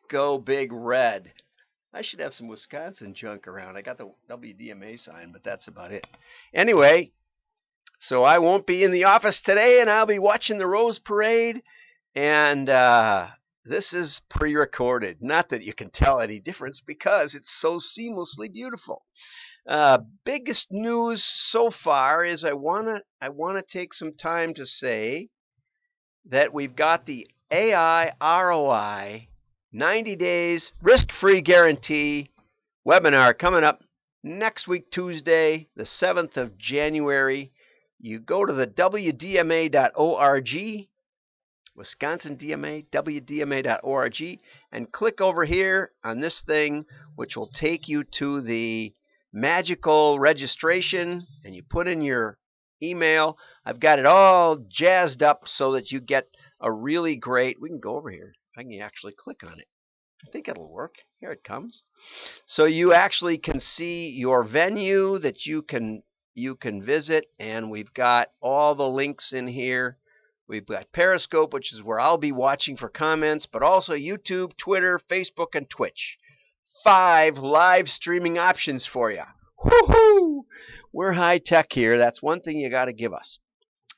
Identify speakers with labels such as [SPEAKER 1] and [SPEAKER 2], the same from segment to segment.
[SPEAKER 1] go Big Red. I should have some Wisconsin junk around. I got the WDMA sign, but that's about it. Anyway, so I won't be in the office today, and I'll be watching the Rose Parade. And this is pre-recorded. Not that you can tell any difference because it's so seamlessly beautiful. Biggest news so far is I wanna take some time to say that we've got the AI ROI 90 days risk-free guarantee webinar coming up next week, Tuesday, the 7th of January. You go to the WDMA.org, Wisconsin DMA, WDMA.org, and click over here on this thing, which will take you to the magical registration, and you put in your email. I've got it all jazzed up so that you get a really great, we can go over here. I can actually click on it. I think it'll work. Here it comes. So you actually can see your venue that you can visit, and we've got all the links in here. We've got Periscope, which is where I'll be watching for comments, but also YouTube, Twitter, Facebook, and Twitch. 5 live streaming options for you. Woohoo! We're high tech here. That's one thing you got to give us.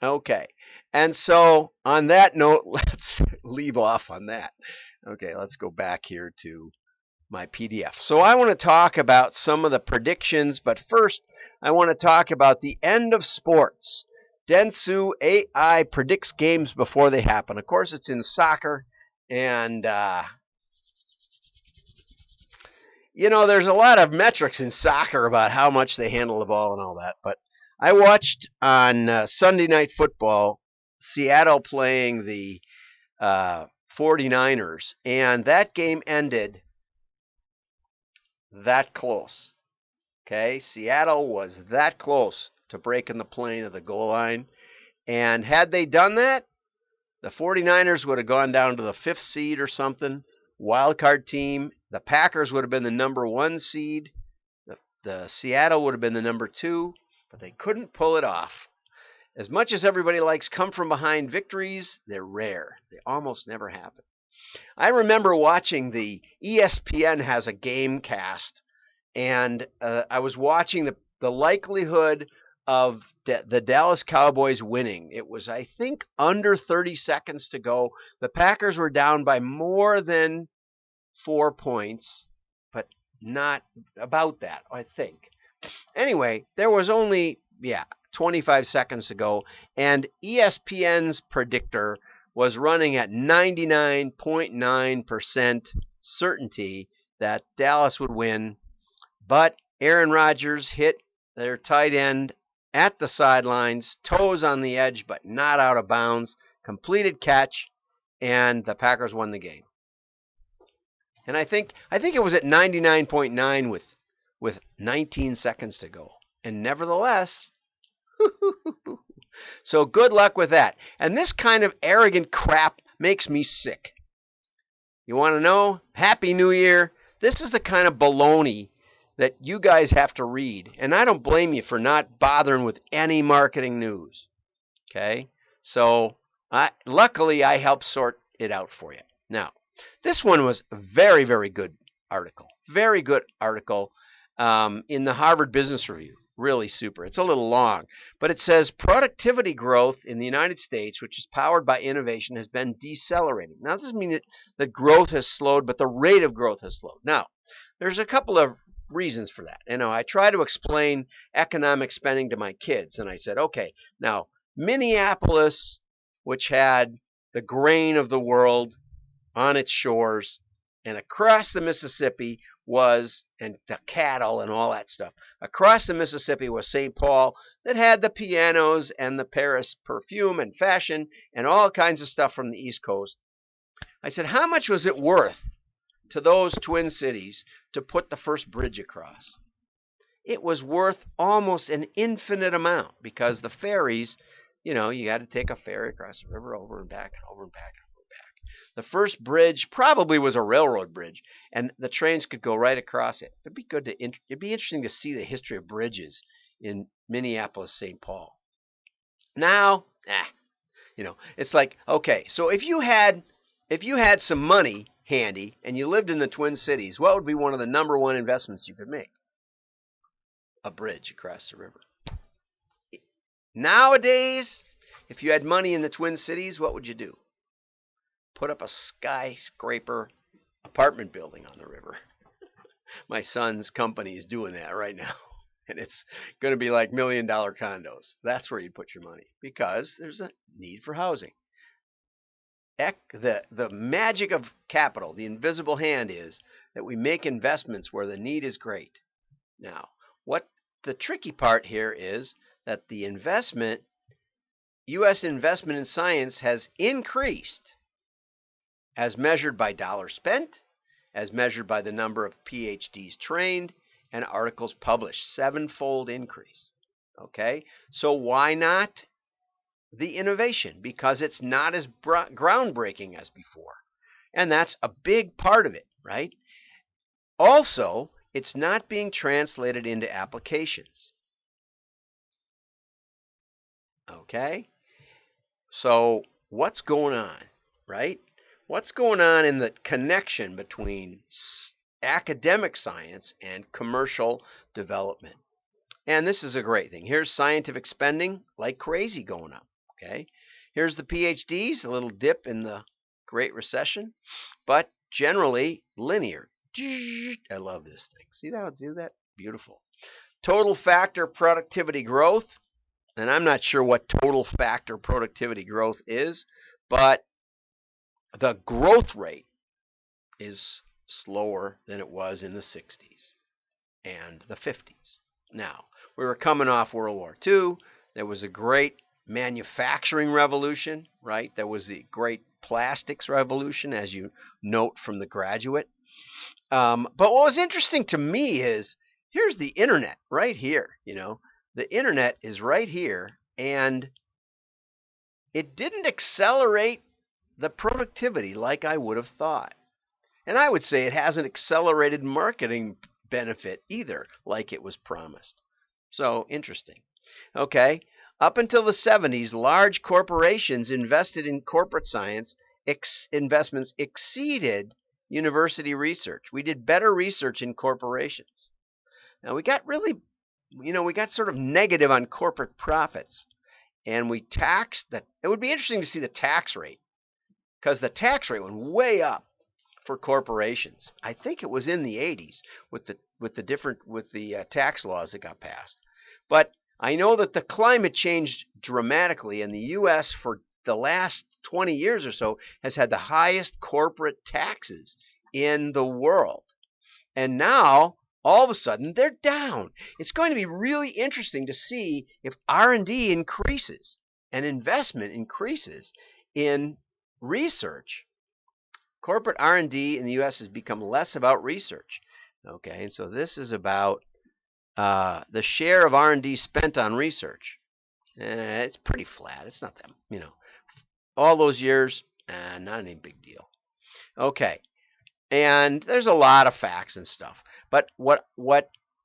[SPEAKER 1] Okay. And so on that note, let's leave off on that. Okay, let's go back here to my PDF. So I want to talk about some of the predictions, but first I want to talk about the end of sports. Dentsu AI predicts games before they happen. Of course, it's in soccer, and there's a lot of metrics in soccer about how much they handle the ball and all that. But I watched on Sunday Night Football Seattle playing the 49ers, and that game ended that close. Okay, Seattle was that close to breaking the plane of the goal line. And had they done that, the 49ers would have gone down to the 5th seed or something, wild card team. The Packers would have been the number 1 seed. The Seattle would have been the number 2, but they couldn't pull it off. As much as everybody likes come from behind victories, they're rare. They almost never happen. I remember watching the ESPN has a game cast, and I was watching the likelihood of the Dallas Cowboys winning. It was, I think, under 30 seconds to go. The Packers were down by more than 4 points, but not about that, I think. Anyway, there was only, 25 seconds to go, and ESPN's predictor was running at 99.9% certainty that Dallas would win, but Aaron Rodgers hit their tight end at the sidelines, toes on the edge, but not out of bounds, completed catch, and the Packers won the game. And I think it was at 99.9 with 19 seconds to go. And nevertheless, so good luck with that. And this kind of arrogant crap makes me sick. You want to know? Happy New Year. This is the kind of baloney that you guys have to read. And I don't blame you for not bothering with any marketing news. Okay? So, luckily, I helped sort it out for you. Now, this one was a very, very good article. Very good article in the Harvard Business Review. Really super. It's a little long, but it says productivity growth in the United States, which is powered by innovation, has been decelerating. Now, this doesn't mean that growth has slowed, but the rate of growth has slowed. Now, there's a couple of reasons for that. I try to explain economic spending to my kids, and I said, okay, now, Minneapolis, which had the grain of the world on its shores, and across the Mississippi and the cattle and all that stuff. Across the Mississippi was St. Paul that had the pianos and the Paris perfume and fashion and all kinds of stuff from the East Coast. I said, how much was it worth to those twin cities to put the first bridge across? It was worth almost an infinite amount because the ferries, you had to take a ferry across the river over and back and over and back. The first bridge probably was a railroad bridge, and the trains could go right across it. It'd be interesting to see the history of bridges in Minneapolis, St. Paul. Now, it's like, okay, so if you had some money handy and you lived in the Twin Cities, what would be one of the number one investments you could make? A bridge across the river. Nowadays, if you had money in the Twin Cities, what would you do? Put up a skyscraper apartment building on the river. My son's company is doing that right now. And it's going to be like $1 million condos. That's where you'd put your money because there's a need for housing. The magic of capital, the invisible hand, is that we make investments where the need is great. Now, what the tricky part here is that the U.S. investment in science has increased as measured by dollars spent, as measured by the number of PhDs trained, and articles published. 7-fold increase. Okay? So why not the innovation? Because it's not as groundbreaking as before. And that's a big part of it, right? Also, it's not being translated into applications. Okay? So what's going on, right? What's going on in the connection between academic science and commercial development? And this is a great thing. Here's scientific spending like crazy going up. Okay? Here's the PhDs, a little dip in the Great Recession, but generally linear. I love this thing. See how I do that? Beautiful. Total factor productivity growth. And I'm not sure what total factor productivity growth is, but the growth rate is slower than it was in the 60s and the 50s. Now, we were coming off World War II. There was a great manufacturing revolution, right? There was the great plastics revolution, as you note from The Graduate. But what was interesting to me is, here's the internet right here, The internet is right here, and it didn't accelerate the productivity like I would have thought. And I would say it hasn't accelerated marketing benefit either, like it was promised. So, interesting. Okay, up until the 70s, large corporations invested in corporate science. Investments exceeded university research. We did better research in corporations. Now, we got sort of negative on corporate profits, and we taxed that. It would be interesting to see the tax rate, because the tax rate went way up for corporations. I think it was in the 80s with the tax laws that got passed. But I know that the climate changed dramatically, and the U.S. for the last 20 years or so has had the highest corporate taxes in the world. And now, all of a sudden, they're down. It's going to be really interesting to see if R&D increases and investment increases in research. Corporate R&D in the U.S. has become less about research. Okay, and so this is about the share of R&D spent on research. It's pretty flat. It's not that, all those years, not any big deal. Okay, and there's a lot of facts and stuff. But what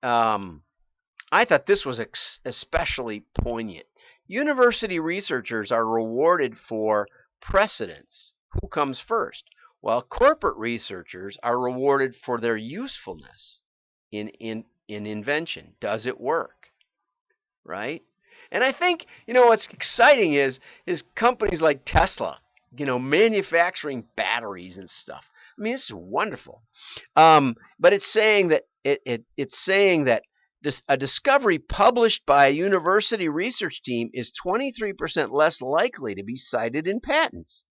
[SPEAKER 1] I thought this was especially poignant. University researchers are rewarded for precedence. Who comes first? While corporate researchers are rewarded for their usefulness in invention. Does it work? Right? And I think, what's exciting is companies like Tesla, manufacturing batteries and stuff. I mean, this is wonderful. But it's saying that a discovery published by a university research team is 23% less likely to be cited in patents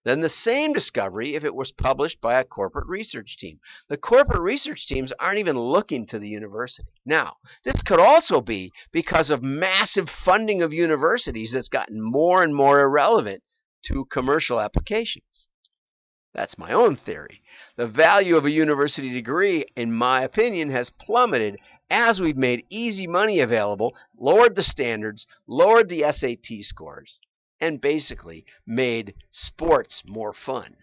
[SPEAKER 1] than the same discovery if it was published by a corporate research team. The corporate research teams aren't even looking to the university. Now, this could also be because of massive funding of universities that's gotten more and more irrelevant to commercial applications. That's my own theory. The value of a university degree, in my opinion, has plummeted as we've made easy money available, lowered the standards, lowered the SAT scores, and basically made sports more fun.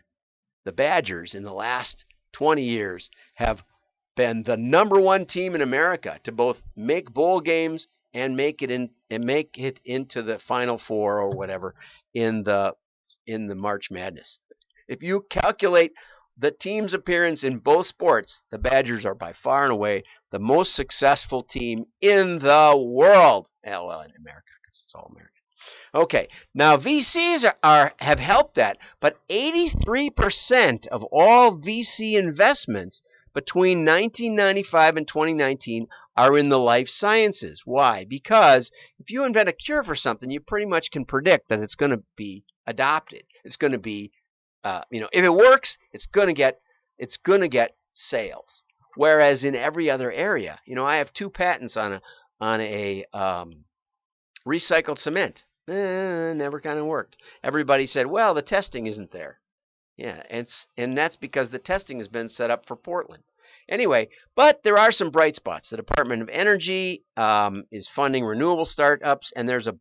[SPEAKER 1] The Badgers in the last 20 years have been the number one team in America to both make bowl games and make it into the Final Four or whatever in the March Madness. If you calculate the team's appearance in both sports, the Badgers are by far and away the most successful team in the world. Well, in America, because it's all American. Okay, now VCs have helped that, but 83% of all VC investments between 1995 and 2019 are in the life sciences. Why? Because if you invent a cure for something, you pretty much can predict that it's going to be adopted. It's going to be, if it works, it's going to get sales. Whereas in every other area, I have 2 patents on a recycled cement. Never kind of worked. Everybody said, well, the testing isn't there. Yeah, and that's because the testing has been set up for Portland. Anyway, but there are some bright spots. The Department of Energy is funding renewable startups, and there's a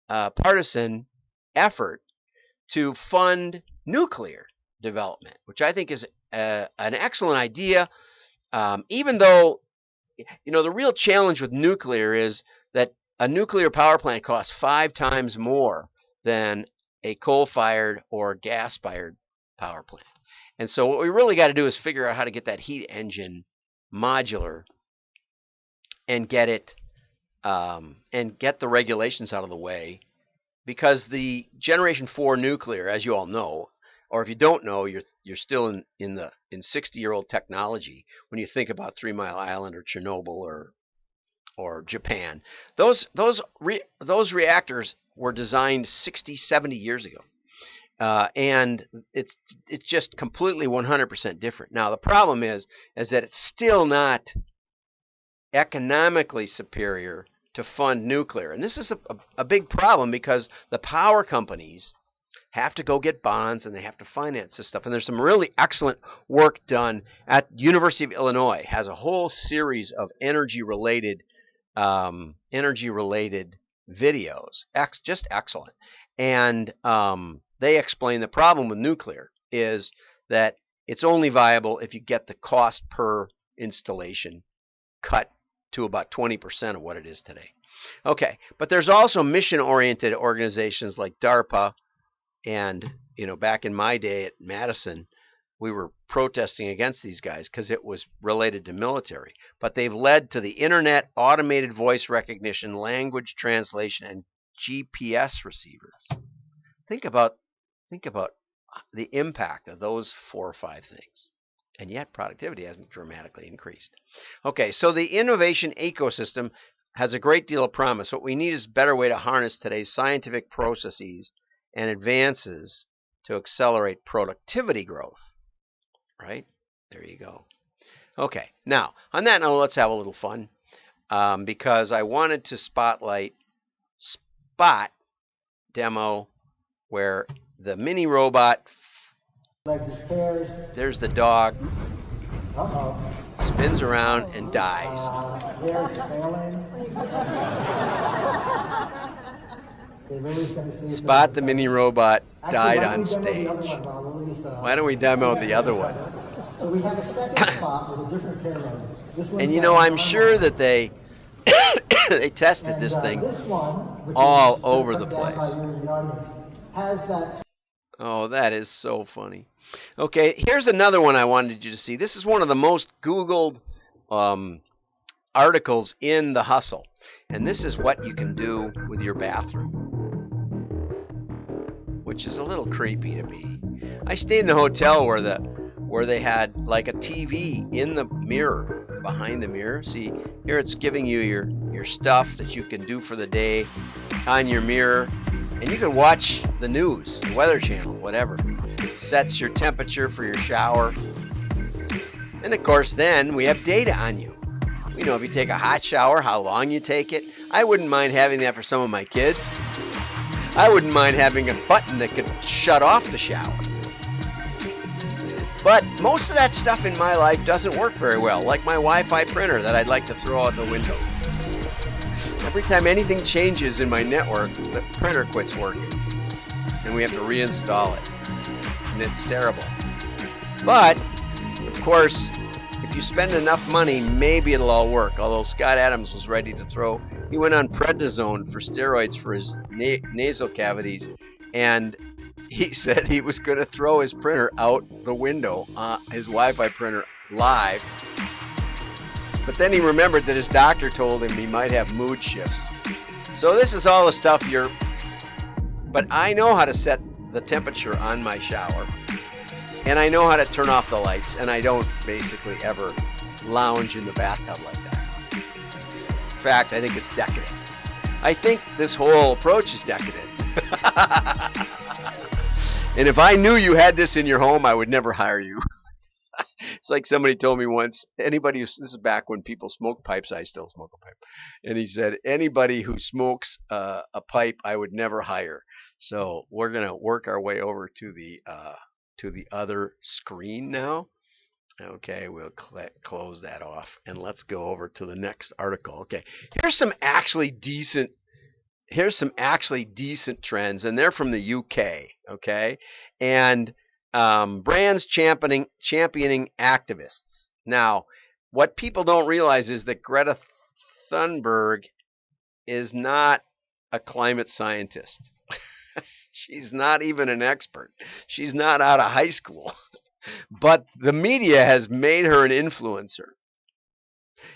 [SPEAKER 1] bipartisan effort to fund nuclear development, which I think is an excellent idea. Even though, the real challenge with nuclear is that a nuclear power plant costs 5 times more than a coal-fired or gas-fired power plant. And so what we really got to do is figure out how to get that heat engine modular and get it and get the regulations out of the way, because the Generation 4 nuclear, as you all know, or if you don't know, you're still in 60-year-old technology when you think about 3 Mile Island or Chernobyl or Japan. Those reactors were designed 60, 70 years ago. And it's just completely 100% different. Now, the problem is that it's still not economically superior to fund nuclear. And this is a big problem, because the power companies have to go get bonds and they have to finance this stuff. And there's some really excellent work done at University of Illinois. Has a whole series of energy-related videos. Just excellent. And they explain the problem with nuclear is that it's only viable if you get the cost per installation cut to about 20% of what it is today. Okay, but there's also mission-oriented organizations like DARPA, and back in my day at Madison, we were protesting against these guys because it was related to military. But they've led to the internet, automated voice recognition, language translation, and GPS receivers. Think about the impact of those 4 or 5 things. And yet productivity hasn't dramatically increased. Okay, so the innovation ecosystem has a great deal of promise. What we need is a better way to harness today's scientific processes and advances to accelerate productivity growth. Right? There you go. Okay, now, on that note, let's have a little fun. Because I wanted to spotlight Spot demo where the mini robot, there's the dog, spins around and dies.
[SPEAKER 2] There it's failing.
[SPEAKER 1] Spot the mini robot died on stage. Why don't we demo the other one?
[SPEAKER 2] So we have a second spot with a different camera.
[SPEAKER 1] And I'm sure that they they tested this thing all over the place. Oh, that is so funny. Okay, here's another one I wanted you to see. This is one of the most Googled articles in The Hustle. And this is what you can do with your bathroom, which is a little creepy to me. I stayed in a hotel where they had like a TV in the mirror, behind the mirror. See, here it's giving you your stuff that you can do for the day on your mirror. And you can watch the news, the Weather Channel, whatever. It sets your temperature for your shower. And of course, then we have data on you. If you take a hot shower, how long you take it. I wouldn't mind having that for some of my kids. I wouldn't mind having a button that could shut off the shower. But most of that stuff in my life doesn't work very well, like my Wi-Fi printer that I'd like to throw out the window. Every time anything changes in my network, the printer quits working. And we have to reinstall it. And it's terrible. But, of course, if you spend enough money, maybe it'll all work. Although Scott Adams was ready to throw. He went on prednisone for steroids for his nasal cavities. And he said he was going to throw his printer out the window, his Wi-Fi printer, live. But then he remembered that his doctor told him he might have mood shifts. So this is all the stuff But I know how to set the temperature on my shower. And I know how to turn off the lights. And I don't basically ever lounge in the bathtub like that. In fact, I think it's decadent. I think this whole approach is decadent. And if I knew you had this in your home, I would never hire you. It's like somebody told me once, this is back when people smoked pipes, I still smoke a pipe. And he said, anybody who smokes a pipe, I would never hire. So we're going to work our way over to the other screen now. Okay, we'll close that off. And let's go over to the next article. Okay, here's some actually decent trends, and they're from the UK, okay? And brands championing activists. Now, what people don't realize is that Greta Thunberg is not a climate scientist. She's not even an expert. She's not out of high school. But the media has made her an influencer.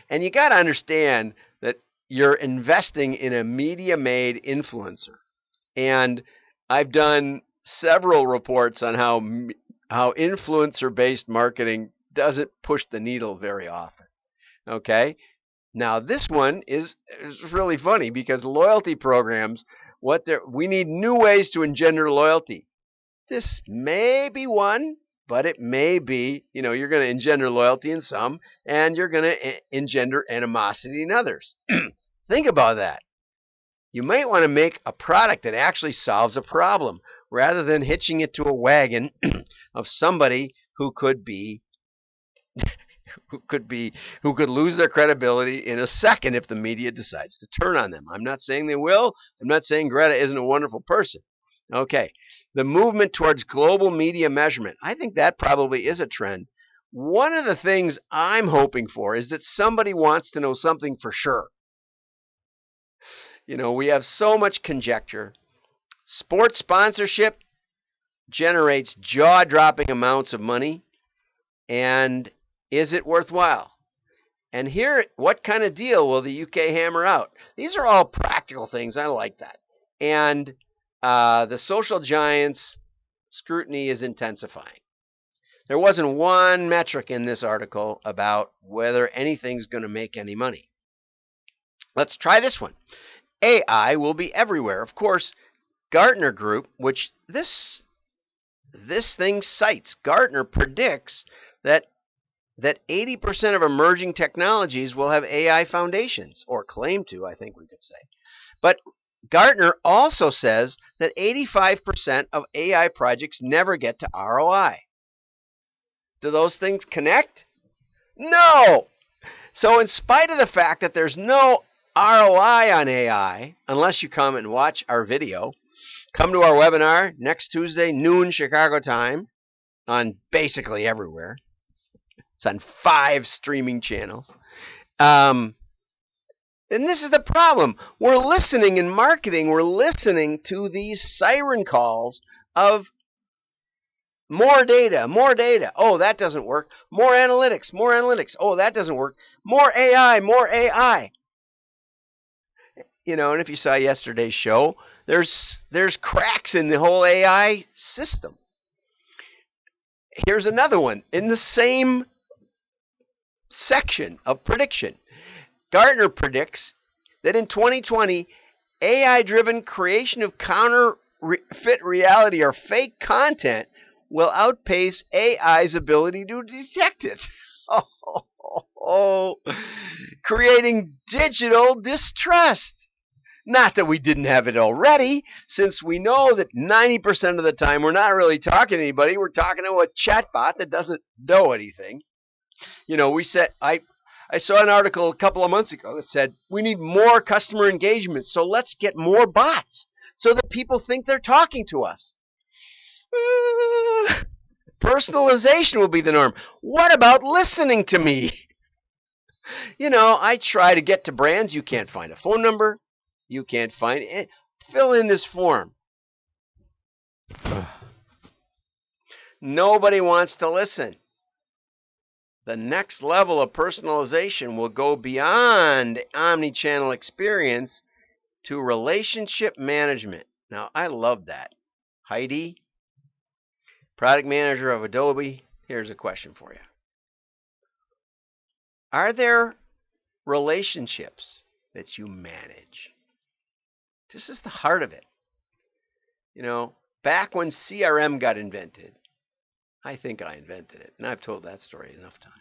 [SPEAKER 1] And you got to understand that you're investing in a media-made influencer. And I've done several reports on how influencer-based marketing doesn't push the needle very often. Okay? Now, this one is really funny because loyalty programs, we need new ways to engender loyalty. This may be one, but it may be, you're going to engender loyalty in some, and you're going to engender animosity in others. Think about that. You might want to make a product that actually solves a problem, rather than hitching it to a wagon of somebody who could lose their credibility in a second if the media decides to turn on them. I'm not saying they will. I'm not saying Greta isn't a wonderful person. Okay. The movement towards global media measurement. I think that probably is a trend. One of the things I'm hoping for is that somebody wants to know something for sure. We have so much conjecture. Sports sponsorship generates jaw-dropping amounts of money. And is it worthwhile? And here, what kind of deal will the UK hammer out? These are all practical things. I like that. And the social giants' scrutiny is intensifying. There wasn't one metric in this article about whether anything's going to make any money. Let's try this one. AI will be everywhere. Of course, Gartner Group, which this thing cites, Gartner predicts that 80% of emerging technologies will have AI foundations, or claim to, I think we could say. But Gartner also says that 85% of AI projects never get to ROI. Do those things connect? No! So in spite of the fact that there's no ROI on AI, unless you come and watch our video, come to our webinar next Tuesday, noon Chicago time, on basically everywhere. It's on 5 streaming channels. And this is the problem. We're listening in marketing. We're listening to these siren calls of more data, more data. Oh, that doesn't work. More analytics, more analytics. Oh, that doesn't work. More AI, more AI. And if you saw yesterday's show, there's cracks in the whole AI system. Here's another one in the same section of prediction. Gartner predicts that in 2020, AI-driven creation of counterfeit reality or fake content will outpace AI's ability to detect it. Creating digital distrust. Not that we didn't have it already, since we know that 90% of the time we're not really talking to anybody. We're talking to a chatbot that doesn't know anything. I saw an article a couple of months ago that said we need more customer engagement, so let's get more bots so that people think they're talking to us. Personalization will be the norm. What about listening to me? I try to get to brands. You can't find a phone number. You can't find it. Fill in this form. Nobody wants to listen. The next level of personalization will go beyond omni-channel experience to relationship management. Now, I love that. Heidi, product manager of Adobe, here's a question for you. Are there relationships that you manage? This is the heart of it. Back when CRM got invented, I think I invented it, and I've told that story enough times.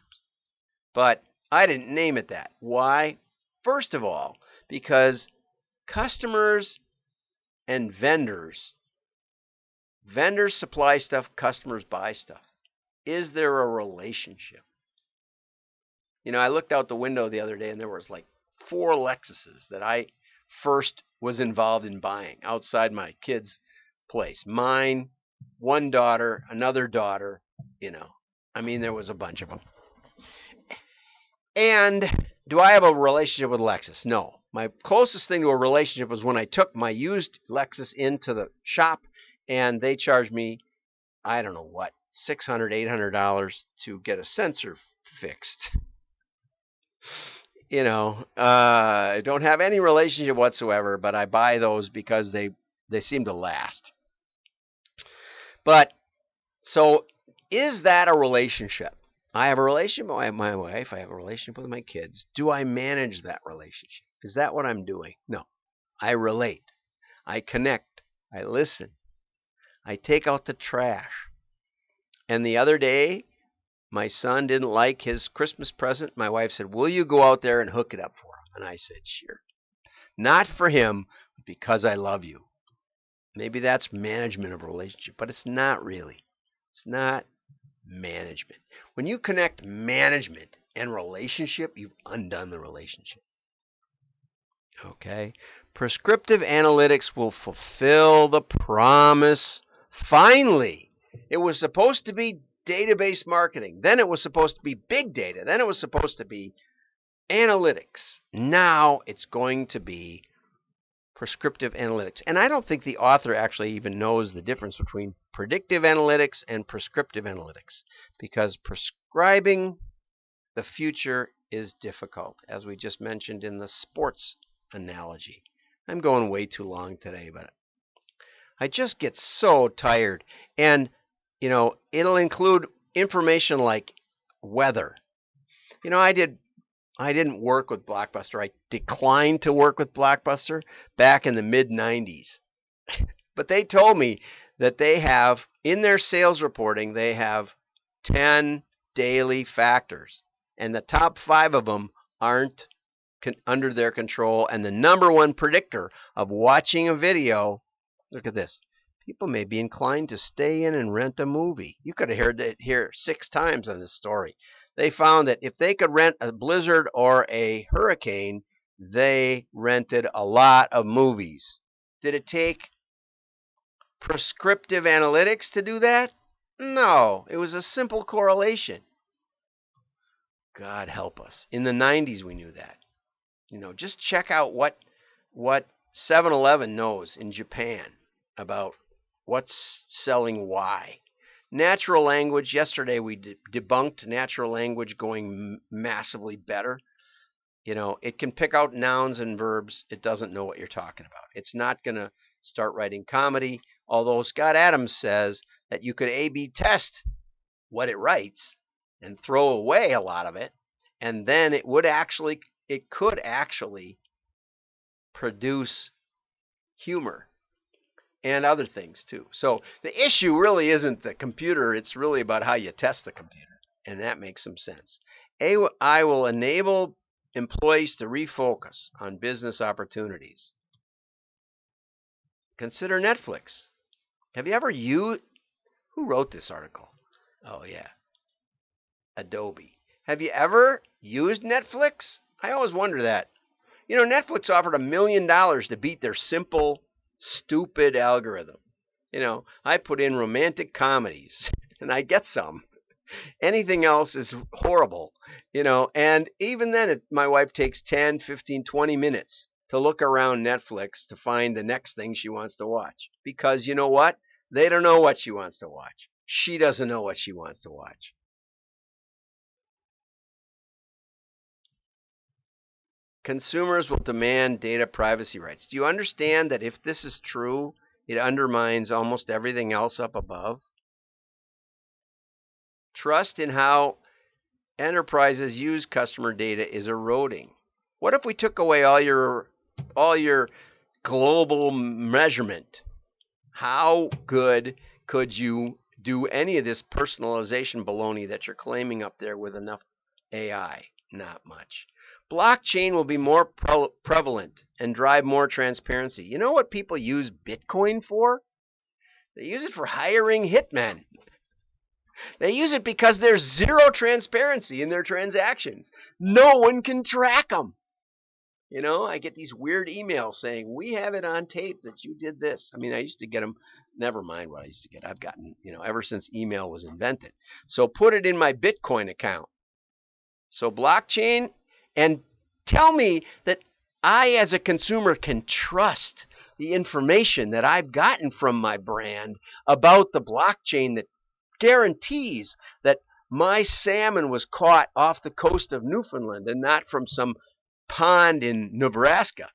[SPEAKER 1] But I didn't name it that. Why? First of all, because customers and vendors supply stuff, customers buy stuff. Is there a relationship? I looked out the window the other day and there was like 4 Lexuses that I first was involved in buying outside my kids' place. Mine, one daughter, another daughter, there was a bunch of them. And do I have a relationship with Lexus? No. My closest thing to a relationship was when I took my used Lexus into the shop and they charged me, I don't know what, $600, $800 to get a sensor fixed. I don't have any relationship whatsoever, but I buy those because they seem to last. But, so, is that a relationship? I have a relationship with my wife. I have a relationship with my kids. Do I manage that relationship? Is that what I'm doing? No. I relate. I connect. I listen. I take out the trash. And the other day, my son didn't like his Christmas present. My wife said, will you go out there and hook it up for him? And I said, sure. Not for him, but because I love you. Maybe that's management of a relationship, but it's not really. It's not management. When you connect management and relationship, you've undone the relationship. Okay? Prescriptive analytics will fulfill the promise. Finally, it was supposed to be database marketing. Then it was supposed to be big data. Then it was supposed to be analytics. Now it's going to be prescriptive analytics. And I don't think the author actually even knows the difference between predictive analytics and prescriptive analytics, because prescribing the future is difficult, as we just mentioned in the sports analogy. I'm going way too long today, but I just get so tired. And, it'll include information like weather. I didn't work with Blockbuster. I declined to work with Blockbuster back in the mid-90s. But they told me that they have, in their sales reporting, they have 10 daily factors. And the top 5 of them aren't under their control. And the number one predictor of watching a video, look at this. People may be inclined to stay in and rent a movie. You could have heard it here 6 times on this story. They found that if they could rent a blizzard or a hurricane, they rented a lot of movies. Did it take prescriptive analytics to do that? No, it was a simple correlation. God help us. In the 90s, we knew that. Just check out what 7-Eleven knows in Japan about what's selling why. Natural language, yesterday we debunked natural language going massively better. It can pick out nouns and verbs. It doesn't know what you're talking about. It's not going to start writing comedy, although Scott Adams says that you could A/B test what it writes and throw away a lot of it, and then it could actually produce humor and other things too. So the issue really isn't the computer. It's really about how you test the computer, and that makes some sense. AI will enable employees to refocus on business opportunities. Consider Netflix. Have you ever used... Who wrote this article? Oh, yeah. Adobe. Have you ever used Netflix? I always wonder that. Netflix offered $1 million to beat their simple, stupid algorithm. I put in romantic comedies, and I get some. Anything else is horrible, and even then my wife takes 10, 15, 20 minutes to look around Netflix to find the next thing she wants to watch. Because you know what? They don't know what she wants to watch. She doesn't know what she wants to watch. Consumers will demand data privacy rights. Do you understand that if this is true, it undermines almost everything else up above? Trust in how enterprises use customer data is eroding. What if we took away all your global measurement? How good could you do any of this personalization baloney that you're claiming up there with enough AI? Not much. Blockchain will be more prevalent and drive more transparency. You know what people use Bitcoin for? They use it for hiring hitmen. They use it because there's zero transparency in their transactions. No one can track them. You know, I get these weird emails saying, we have it on tape that you did this. I mean, I used to get them. Never mind what I used to get. I've gotten, ever since email was invented. So put it in my Bitcoin account. So blockchain, and tell me that I, as a consumer, can trust the information that I've gotten from my brand about the blockchain that guarantees that my salmon was caught off the coast of Newfoundland and not from some pond in Nebraska.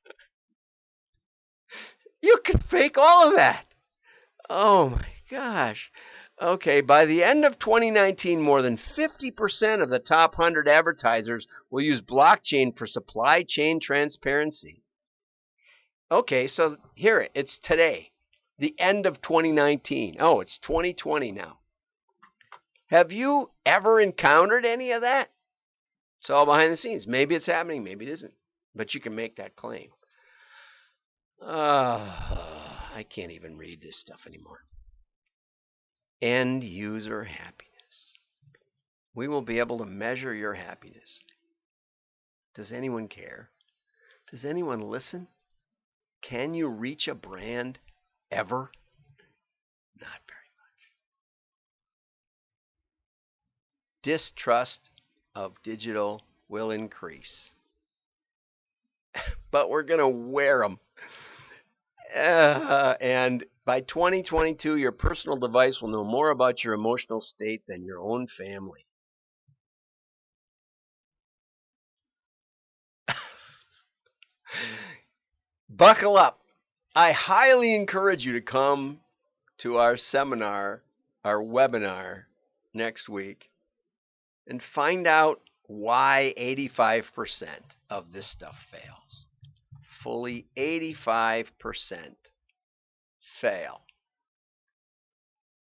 [SPEAKER 1] You can fake all of that. Oh my gosh. Okay, by the end of 2019, more than 50% of the top 100 advertisers will use blockchain for supply chain transparency. Okay, so here it's today, the end of 2019. Oh, it's 2020 now. Have you ever encountered any of that? It's all behind the scenes. Maybe it's happening, maybe it isn't. But you can make that claim. I can't even read this stuff anymore. End user happiness. We will be able to measure your happiness. Does anyone care? Does anyone listen? Can you reach a brand ever? Not very much. Distrust of digital will increase. But we're going to wear them. And by 2022, your personal device will know more about your emotional state than your own family. Buckle up. I highly encourage you to come to our seminar, our webinar next week, and find out why 85% of this stuff fails. Fully 85% fail.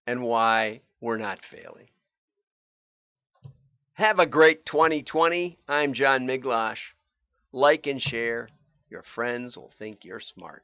[SPEAKER 1] And why we're not failing. Have a great 2020. I'm John Miglautsch. Like and share. Your friends will think you're smart.